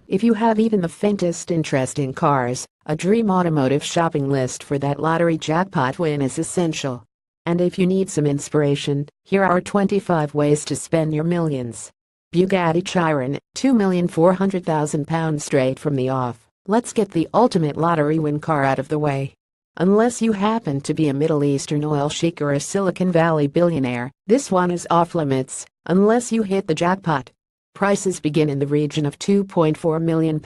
If you have even the faintest interest in cars, a dream automotive shopping list for that lottery jackpot win is essential. And if you need some inspiration, here are 25 ways to spend your millions. Bugatti Chiron, £2,400,000 straight from the off. Let's get the ultimate lottery win car out of the way. Unless you happen to be a Middle Eastern oil sheik or a Silicon Valley billionaire, this one is off limits, unless you hit the jackpot. Prices begin in the region of £2.4 million,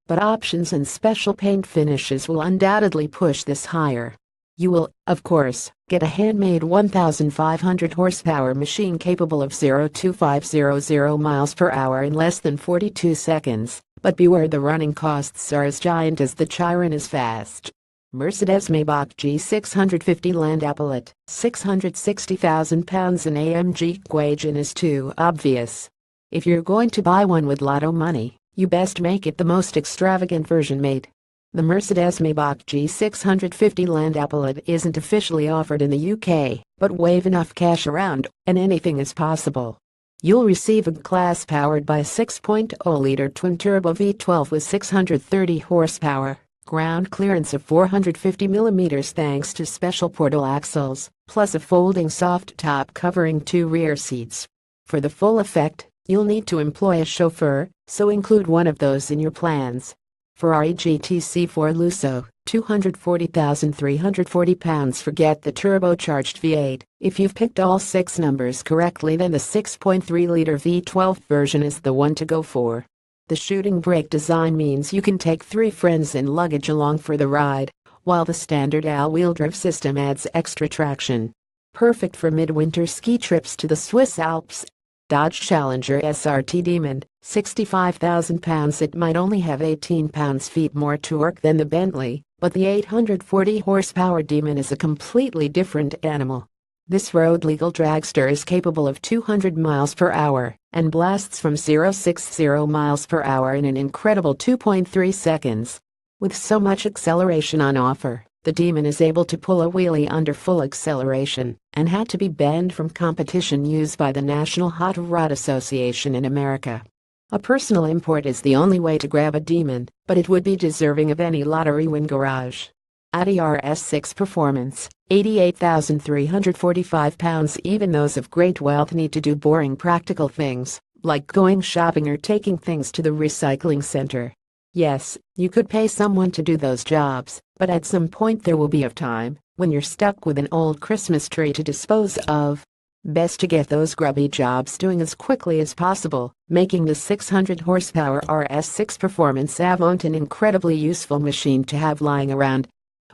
but options and special paint finishes will undoubtedly push this higher. You will, of course, get a handmade 1,500 horsepower machine capable of 0 to 500 miles per hour in less than 42 seconds, but beware, the running costs are as giant as the Chiron is fast. Mercedes-Maybach G650 Landaulet, £660,000 and AMG Quagen is too obvious. If you're going to buy one with lotto money, you best make it the most extravagant version made. The Mercedes-Maybach G650 Landaulet isn't officially offered in the UK, but wave enough cash around, and anything is possible. You'll receive a class powered by a 6.0-liter twin-turbo V12 with 630 horsepower. Ground clearance of 450 mm thanks to special portal axles, plus a folding soft top covering 2 rear seats. For the full effect, you'll need to employ a chauffeur, so include one of those in your plans. Ferrari GTC4 Lusso, £240,340. Forget the turbocharged V8. If you've picked all 6 numbers correctly, then the 6.3-liter V12 version is the one to go for. The shooting brake design means you can take 3 friends and luggage along for the ride, while the standard all-wheel drive system adds extra traction. Perfect for midwinter ski trips to the Swiss Alps. Dodge Challenger SRT Demon, £65,000. It might only have 18 pounds-feet more torque than the Bentley, but the 840 horsepower Demon is a completely different animal. This road-legal dragster is capable of 200 miles per hour and blasts from 0-60 miles per hour in an incredible 2.3 seconds. With so much acceleration on offer, the Demon is able to pull a wheelie under full acceleration and had to be banned from competition used by the National Hot Rod Association in America. A personal import is the only way to grab a Demon, but it would be deserving of any lottery win garage. Audi RS6 Performance, £88,345. Even those of great wealth need to do boring practical things, like going shopping or taking things to the recycling center. Yes, you could pay someone to do those jobs, but at some point there will be a time when you're stuck with an old Christmas tree to dispose of. Best to get those grubby jobs doing as quickly as possible, making the 600 horsepower RS6 Performance Avant an incredibly useful machine to have lying around.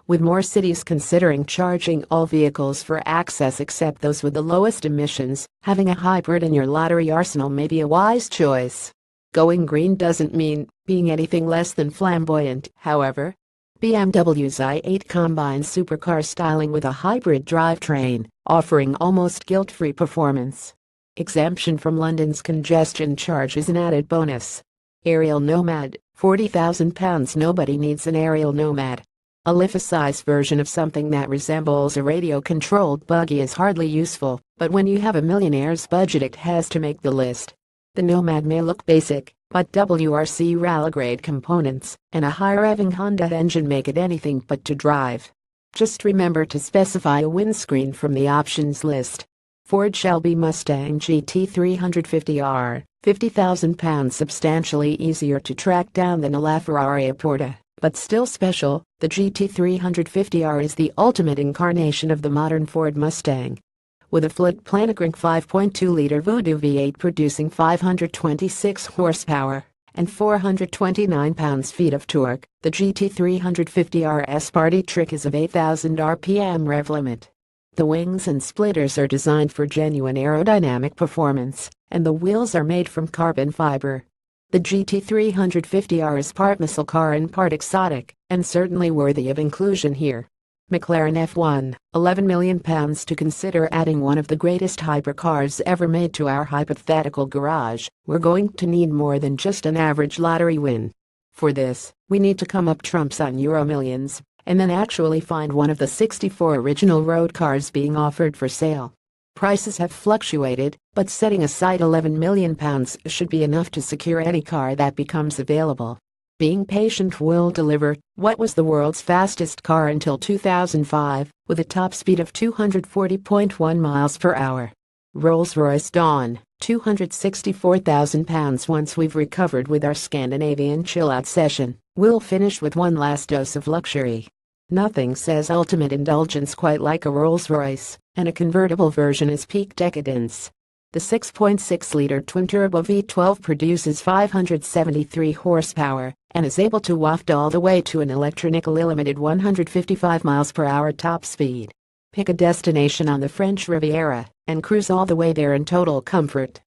With more cities considering charging all vehicles for access except those with the lowest emissions, having a hybrid in your lottery arsenal may be a wise choice. Going green doesn't mean being anything less than flamboyant, however. BMW's i8 combines supercar styling with a hybrid drivetrain, offering almost guilt-free performance. Exemption from London's congestion charge is an added bonus. Aerial Nomad, £40,000. Nobody needs an aerial nomad. A life-size version of something that resembles a radio-controlled buggy is hardly useful, but when you have a millionaire's budget it has to make the list. The Nomad may look basic, but WRC rally-grade components and a high-revving Honda engine make it anything but to drive. Just remember to specify a windscreen from the options list. Ford Shelby Mustang GT350R, £50,000. Substantially easier to track down than a LaFerrari Porta, but still special. The GT350R is the ultimate incarnation of the modern Ford Mustang. With a Flit Planegrank 5.2-liter Voodoo V8 producing 526 horsepower and 429 pounds-feet of torque, the GT350R's party trick is of 8,000 RPM rev limit. The wings and splitters are designed for genuine aerodynamic performance, and the wheels are made from carbon fiber. The GT350R is part muscle car and part exotic, and certainly worthy of inclusion here. McLaren F1, £11 million. To consider adding one of the greatest hypercars ever made to our hypothetical garage, we're going to need more than just an average lottery win. For this, we need to come up trumps on Euro Millions, and then actually find one of the 64 original road cars being offered for sale. Prices have fluctuated, but setting aside £11 million should be enough to secure any car that becomes available. Being patient will deliver. What was the world's fastest car until 2005, with a top speed of 240.1 miles per hour? Rolls-Royce Dawn, £264,000. Once we've recovered with our Scandinavian chill-out session, we'll finish with one last dose of luxury. Nothing says ultimate indulgence quite like a Rolls-Royce, and a convertible version is peak decadence. The 6.6-liter twin-turbo V12 produces 573 horsepower and is able to waft all the way to an electronically limited 155 miles per hour top speed. Pick a destination on the French Riviera and cruise all the way there in total comfort.